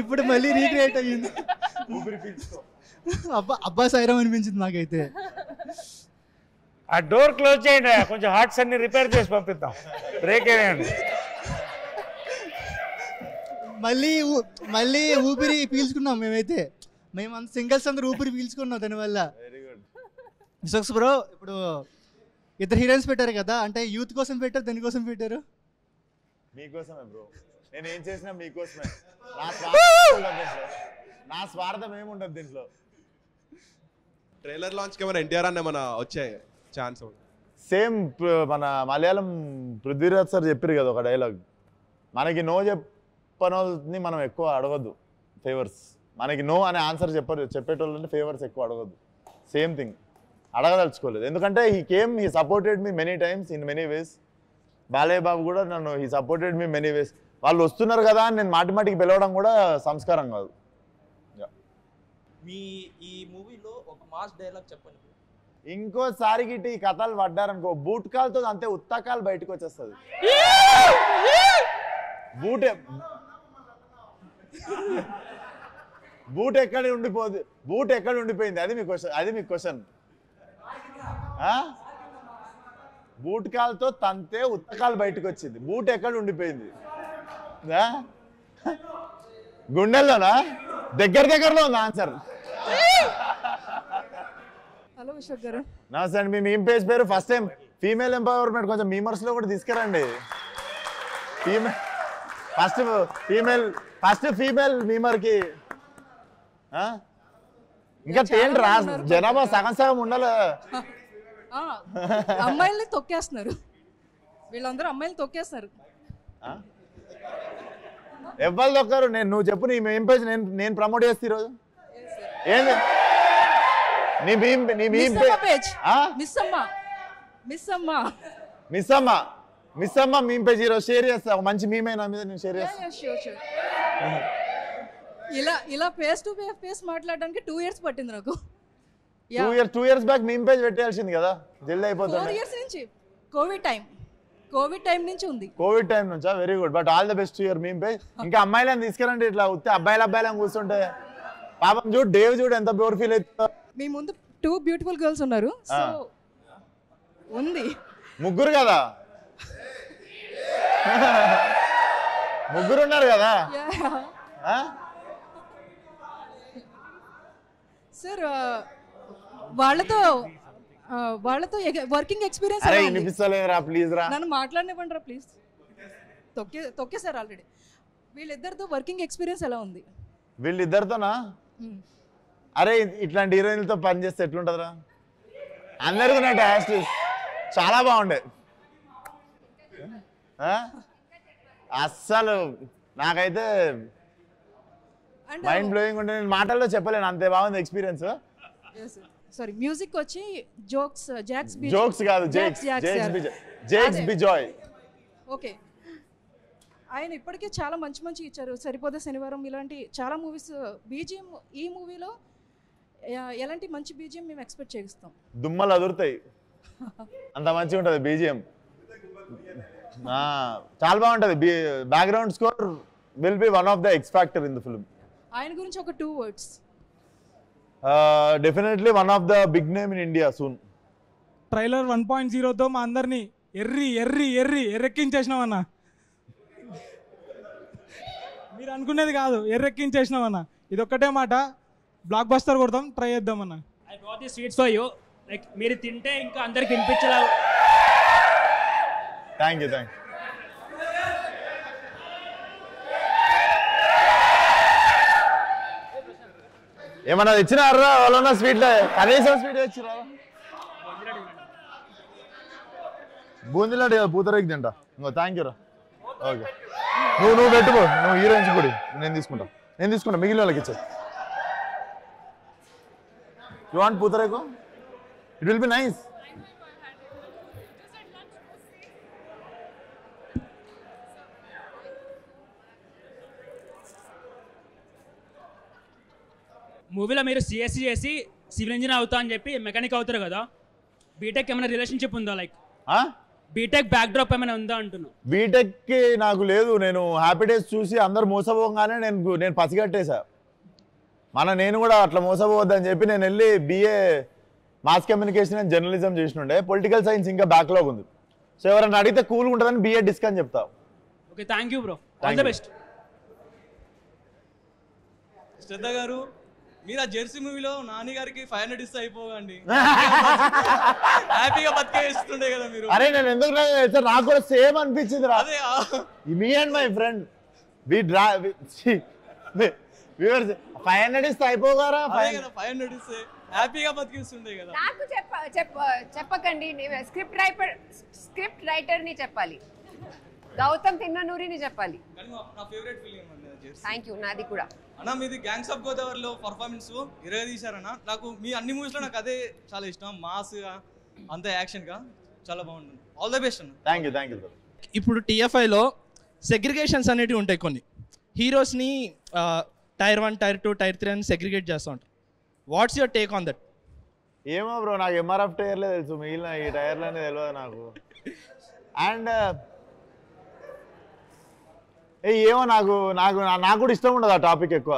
ఇప్పుడు మళ్ళీ రీక్రియేట్ అయ్యింది. అబ్బా సైరం అనిపించింది నాకైతే. ఆ డోర్ క్లోజ్ చేయండి, కొంచెం హార్ట్స్ అన్ని రిపేర్ చేసి పంపిద్దాం. బ్రేక్ అయ్యండి. మళ్ళీ ఊపిరి పీల్చుకున్నాం మేమైతే. మేము సింగిల్స్ అందరూ ఊపిరి పీల్చుకున్నాం దానివల్ల. విశ్వక్స్ బ్రో, ఇప్పుడు ఇద్దరు హీరోయిన్స్ పెట్టారు కదా, అంటే యూత్ కోసం పెట్టారు, దానికోసం పెట్టారు? మీకోసమే బ్రో, నేను ఏం చేసినా మీకోసమే. నా స్వార్థం ఏముండదు దీంట్లో. ట్రైలర్ లాంచ్ ఏమైనా ఎన్టీఆర్ అన్న ఏమైనా వచ్చాయి ఛాన్స్? సేమ్ మన మలయాళం పృథ్వీరాజ్ సార్ చెప్పారు కదా ఒక డైలాగ్, మనకి నో చెప్పనోళ్ళని మనం ఎక్కువ అడగద్దు ఫేవర్స్. మనకి నో అనే ఆన్సర్ చెప్పేటోళ్ళని ఫేవర్స్ ఎక్కువ అడగద్దు. Same thing. అడగదలుచుకోలేదు. ఎందుకంటే he supported me many times in many ways. Balayya Babu కూడా నన్ను he supported me many ways. వాళ్ళు వస్తున్నారు కదా అని నేను మాటిమాటికి పిలవడం కూడా సంస్కారం కాదు. మీ ఈ మూవీలో ఒక మాస్ డైలాగ్ చెప్పండి. ఇంకోసారికి ఇటు ఈ కథలు పడ్డారనుకో బూట్ కాల్తో అంతే ఉత్తకాలు బయటకు వచ్చేస్తుంది. బూట్ ఎక్కడ ఉండిపోయింది అది మీ క్వశ్చన్. బూట్ కాల్తో తంతే ఉత్తకాలు బయటకు వచ్చింది. బూట్ ఎక్కడ ఉండిపోయింది? గుండెల్లోనా? దగ్గరలో ఉంది ఆన్సర్. హలో విశ్వక్ గారు. నమస్తే అండి. మీ మీమ్ పేజ్ పేరు ఫస్ట్ టైం ఫీమేల్ ఎంపవర్మెంట్ కొంచెం మీమర్స్ లో కూడా తీసుకురండి. ఫస్ట్ ఫీమేల్ మీమర్ కి ఇంకా తేండి రా జనాభా సగం ఉండాలి. అమ్మాయిల్ని తొక్కేస్తున్నారు వీళ్ళందరూ, అమ్మాయిలు తొక్కేస్తున్నారు. ఎవ్వరు దొక్కరు. నువ్వు చెప్పు నీ మీమ్ పేజ్ నేను ప్రమోట్ చేస్తా ఈరోజు. ఏంది నీ మీమ్ పేజ్? మిస్ అమ్మ మీమ్ పేజ్ ఈరోజు షేర్ చేస్తా. ఒక మంచి మీమ్ అయినా మీద నేను షేర్ చేస్తా. ఇలా ఫేస్ టు ఫేస్ మాట్లాడడానికి 2 years పట్టింది నాకు. 2 years బ్యాక్ మీమ్ పేజ్ పెట్టాల్సింది కదా, జల్దీ అయిపోతుంది. 4 years నుంచి కోవిడ్ టైం నుంచి ఉంది. కోవిడ్ టైం నుంచా? Very good. But all the best your meme page. ఇంకా అమ్మాయిలను తీసుకురండి. ఇట్లా ఉత్తే అబ్బాయిలను కూర్చుంటే పాపం చూడు, డేవ్ చూడు ఎంత బోర్ ఫీల్ అవుతుందో. మీ ముందు 2 బ్యూటిఫుల్ గర్ల్స్ ఉన్నారు. సో ఉంది. ముగ్గురు కదా, ముగ్గురు ఉన్నారు కదా. సార్ వాళ్ళతో వర్కింగ్ ఎక్స్పీరియన్స్ నన్ను మాట్లాడనివ్వండి ప్లీజ్. తొక్కేసారు ఆల్రెడీ. వీళ్ళిద్దరితో వర్కింగ్ ఎక్స్పీరియన్స్ ఎలా ఉంది? వీళ్ళిద్దరితోనా? అరే ఇట్లాంటి హీరోయిన్లతో పనిచేస్తే ఎట్లుంటుందిరా? అందరికీ నా టేస్ట్ చాలా బాగుండే. అస్సలు నాకైతే మైండ్ బ్లోయింగ్ ఉంటే నేను మాటల్లో చెప్పలేను, అంతే బాగుంది ఎక్స్పీరియన్స్. సారీ, మ్యూజిక్ వచ్చి జోక్స్ కాదు, జేక్స్ బిజాయ్. ఓకే, ఆయన ఇప్పటికే చాలా మంచి ఇచ్చారు. సరిపోదా శనివారం ఇలాంటి చాలా మూవీస్. బీజిఎం ఈ మూవీలో ఎలాంటి మంచి బీజిఎం మేము ఎక్స్పెక్ట్ చేస్తాం? దుమ్మలు అదురుతాయి, అంత మంచిగా ఉంటుంది బీజిఎం. చాలా బాగుంటుంది. Background score will be one of the X factor in the film. ఆయన గురించి ఒక 2 words. Definitely one of the big name in India soon. Trailer 1.0తో మా అందరినీ ఎర్రెక్కించేసినామన్నా. మీరు అనుకునేది కాదు, ఎర్రెక్కించేసినామన్నా. ఇదొక్కటే మాట, బ్లాక్ బస్టర్ కొడతాం, ట్రై చేద్దామన్నా. I got the sweets for you. Like మీరు తింటే ఇంకా అందరికి వినిపించేలా. Thank you. ఏమన్నా ఇచ్చినారా వాళ్ళ స్వీట్లో? కనీసం స్వీట్ ఇచ్చిరా? బూందీలాంటి పూతరేకి తింటా. ఇంకో థ్యాంక్ యూ రా. ఓకే, నువ్వు పెట్టుకో, నువ్వు హీరోయిన్స్ కూడా నేను తీసుకుంటా మిగిలిన వాళ్ళకి ఇచ్చా. You want pootharekhu? It will be nice. మూవీలో మీరు సిఎస్సి చేసి సివిల్ ఇంజనీర్ అవుతా అని చెప్పి మెకానిక్ అవుతారు కదా, బీటెక్ ఏమైనా రిలేషన్షిప్ ఉందా? లైక్ బీటెక్ బ్యాక్ డ్రాప్ ఏమైనా ఉందా అంటున్నా. బీటెక్కి నాకు లేదు. నేను హ్యాపీ డేస్ చూసి అందరు మోసపోగానే నేను పసిగట్టేశా. నేను కూడా అట్లా మోసపోవద్దని చెప్పి నేను వెళ్ళి BA mass communication and journalism చేసినుండే. పొలిటికల్ సైన్స్ ఇంకా బ్యాక్లాగ్ ఉంది. సో ఎవరైనా అడిగితే కూల్ ఉంటుందని BA డిస్క్ అని చెప్తా. Okay, thank you bro, all the best. Shraddha garu, మీరు ఆ జెర్సీ మూవీలో నాని గారికి 500 ఇస్తే అయిపోకండి, హ్యాపీగా బతికేస్తుండే కదా మీరు. అరే నేను ఎందుకు నాకు కూడా సేమ్ అనిపించింది రా. మీ అండ్ మై ఫ్రెండ్ 500 ఇస్తే అయిపోగారా? 500 ఇస్తే హ్యాపీగా బతికిస్తుండే కదా. నాకు చెప్పకండి, స్క్రిప్ట్ రైటర్ని చెప్పాలి. గౌతమ్ తిన్న నూరిని చెప్పాలి. నా ఫేవరెట్ ఫిలిం అన్న జెర్సీ. Thank you. నాది కూడా అన్న. మీది గ్యాంగ్స్ ఆఫ్ గోదావరిలో పర్ఫార్మెన్స్ తీశారన్న. నాకు మీ అన్ని మూవీస్లో నాకు అదే చాలా ఇష్టం. మాస్గా అంత యాక్షన్గా చాలా బాగుంటుంది. ఆల్ ద బెస్ట్ అన్న. Thank you. ఇప్పుడు TFIలో సెగ్రిగేషన్స్ అనేవి ఉంటాయి. కొన్ని హీరోస్ని టైర్ 1, టైర్ 2, టైర్ 3 అని సెగ్రిగేట్ చేస్తూ ఉంటారు. What's your take on that? ఏమో బ్రో, నాకు MRF టైర్లే తెలుసు, మిగిలిన ఈ టైర్లనే తెలియదు నాకు. అండ్ ఏమో నాకు కూడా ఇష్టం ఉండదు ఆ టాపిక్ ఎక్కువ.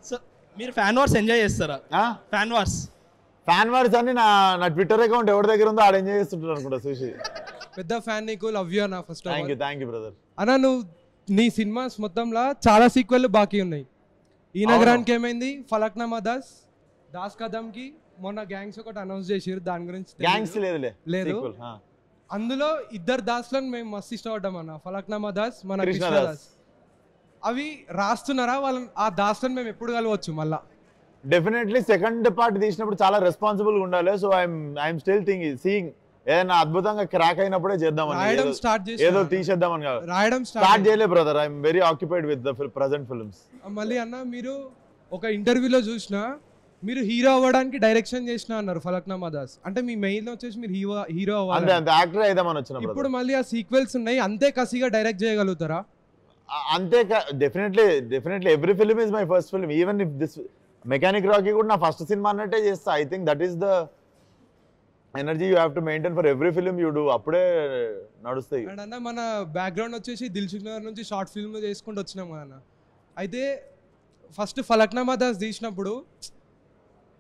సో మీరు ఫ్యాన్ వార్స్ ఎంజాయ్ చేస్తారా? ఫ్యాన్ వార్స్ అని నా ట్విట్టర్ అకౌంట్ ఎవరి దగ్గర ఉందో ఆడ ఎంజాయ్ చేస్తుంటారు అనుకుంటా చూసి. పెద్ద ఫ్యాన్ నీకు, లవ్ యూ అన్న. First thank you brother. అన్న నువ్వు నీ సినిమాస్ మొత్తంలో చాలా సీక్వెల్ బాకీ ఉన్నాయి. ఈ నగరానికి ఏమైంది, ఫలక్నామా దాస్ కదమ్కి మొన్న గ్యాంగ్స్ ఒకటి అనౌన్స్ చేసారు, దాని గురించి గ్యాంగ్స్ లేదు. అందులో ఇద్దరు దాస్లను మేము మస్తు ఇష్టపడ్డాం అన్న, ఫలక్నామా దాస్, మన కృష్ణదాస్. అవి రాస్తున్నారా వాళ్ళని? ఆ దాస్లను మేము ఎప్పుడు కలవచ్చు మళ్ళా? డెఫినెట్లీ సెకండ్ పార్ట్ తీసినప్పుడు చాలా రెస్పాన్సిబుల్ గా ఉండాలి. సో ఐఎమ్ స్టిల్ సీయింగ్ ఏదైనా అద్భుతంగా క్రాక్ అయినప్పుడే చేద్దామని, ఏదో తీసేద్దామని కాదు. రాయడం స్టార్ట్ చేయలేదు brother. I'm very occupied with the present films. మళ్ళీ అన్న మీరు ఒక ఇంటర్వ్యూలో చూసినా మీరు హీరో అవ్వడానికి డైరెక్షన్ చేసిన అన్నారు ఫలక్నామా దాస్. అంటే మీ మెయిన్ వచ్చేసి మీరు హీరో అవ్వాలి, యాక్టర్ అయిదామని వచ్చిన. ఇప్పుడు మళ్ళీ ఆ సీక్వెల్స్ ఉన్నాయి, అంతే కసిగా డైరెక్ట్ చేయగలుగుతారా? అంతే. Definitely every film is my first film. Even if this mechanic Rocky కూడా నా ఫస్ట్ సినిమా అన్నట్టే చేస్తా. I think that is the energy you have to maintain for every film you do. అప్పుడే నడుస్తాయి. అండ్ అన్న మన బ్యాక్గ్రౌండ్ వచ్చేసి దిల్సుఖ్ నగర్ నుంచి షార్ట్ ఫిల్మ్ చేసుకుంటూ వచ్చినాం కదా అన్న. అయితే ఫస్ట్ ఫలక్నామా దాస్ తీసినప్పుడు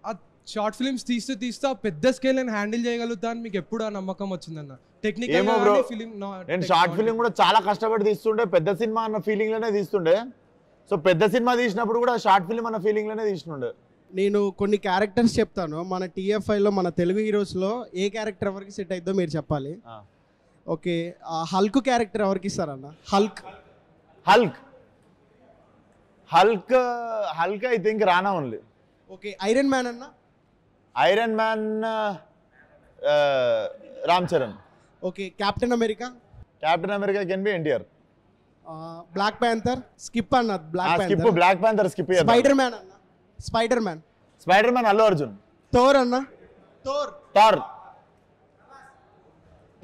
ఆ షార్ట్ ఫిల్మ్స్ తీస్తూ పెద్ద స్కేల్ నేను హ్యాండిల్ చేయగలుగుతా అని మీకు ఎప్పుడు ఆ నమ్మకం వచ్చిందన్న? టెక్నికల్ ఫిలిం నేను షార్ట్ ఫిలిం కూడా చాలా కష్టపడి తీస్తుండే, పెద్ద సినిమా అన్న ఫీలింగ్ లోనే తీస్తుండే. సో పెద్ద సినిమా తీసినప్పుడు కూడా షార్ట్ ఫిలిం అన్న ఫీలింగ్ లోనే తీస్తుండే. నేను కొన్ని క్యారెక్టర్స్ చెప్తాను. మన TFIలో మన తెలుగు హీరోస్లో ఏ క్యారెక్టర్ ఎవరికి సెట్ అవుతుందో మీరు చెప్పాలి. ఓకే, హల్క్ క్యారెక్టర్ ఎవరికి ఇస్తారన్న? Hulk I think Rana only. Okay, Iron Man అన్న? Iron Man Ram Charan. Okay, Captain America? Captain America can be NTR. Black Panther? Skip అన్న. Black Panther skip. Spider Man అన్న? Spider Man Allu Arjun. Thor అన్న?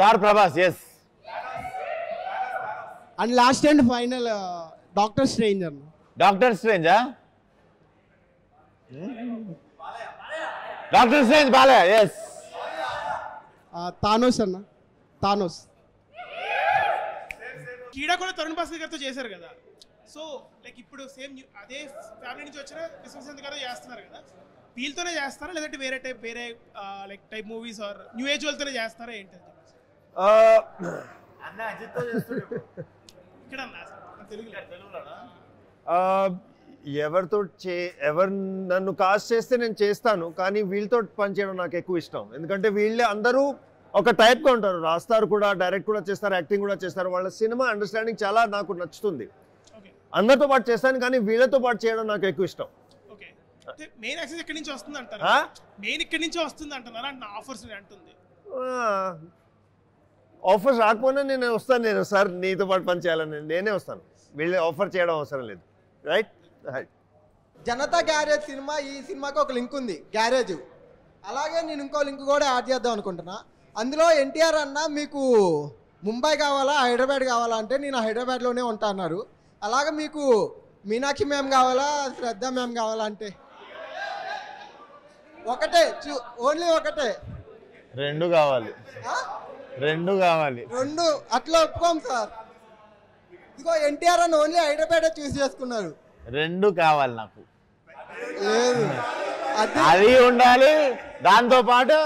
Thor Prabhas. Yes. And last and final Doctor Strange అన్న? Doctor స్ట్రేంజా? Doctor Strange బాలే. Yes. Thanos అన్న? Thanos. కీడా కూడా తరుణ్ భాస్కర్ గారితో చేశారు కదా. సో లైక్ ఇప్పుడు సేమ్ అదే ఫ్యామిలీ నుంచి వచ్చిన విశ్వశాంత్ గారు చేస్తున్నారు కదా, వీళ్ళతోనే చేస్తారా లేదంటే వేరే like type movies or new age వాళ్ళతోనే చేస్తారా ఏంటి? ఎవరు నన్ను కాస్ట్ చేస్తే నేను చేస్తాను, కానీ వీళ్ళతో పనిచేయడం నాకు ఎక్కువ ఇష్టం. ఎందుకంటే వీళ్ళే అందరూ ఒక టైప్గా ఉంటారు, రాస్తారు కూడా, డైరెక్ట్ కూడా చేస్తారు, యాక్టింగ్ కూడా చేస్తారు. వాళ్ళ సినిమా అండర్స్టాండింగ్ చాలా నాకు నచ్చుతుంది. అందరితో పాటు చేస్తాను, కానీ వీళ్ళతో పాటు చేయడం నాకు ఎక్కువ ఇష్టం. మెయిన్ యాక్సెస్ ఎక్కడి నుంచి వస్తుంది అంటారు? మెయిన్ ఇక్కడి నుంచి వస్తుంది అంటున్నారా? నా ఆఫర్స్ అంటుంది. ఆఫర్స్ రాకపోయినా నేను వస్తాను. సార్ నీతో పాటు పని చేయాలని నేనే వస్తాను, వీళ్ళే ఆఫర్ చేయడం అవసరం లేదు. రైట్. జనతా గ్యారేజ్ సినిమా, ఈ సినిమాకి ఒక లింక్ ఉంది, గ్యారేజ్. అలాగే నేను ఇంకో లింక్ కూడా యాడ్ చేద్దాం అనుకుంటున్నా. అందులో NTR అన్న మీకు ముంబై కావాలా హైదరాబాద్ కావాలా అంటే నేను హైదరాబాద్లోనే ఉంటా అన్నారు. అలాగే మీకు మీనాక్షి మ్యామ్ కావాలా శ్రద్ధ మ్యామ్ కావాలా అంటే ఒకటే, ఓన్లీ ఒకటే. రెండు కావాలి. అట్లా ఒప్పుకోం సార్. ఇదిగో NTR అని ఓన్లీ హైదరాబాద్ చూస్ చేసుకున్నారు. రెండు కావాలి నాకు. లేదు అది ఉండాలి, దాంతో పాటు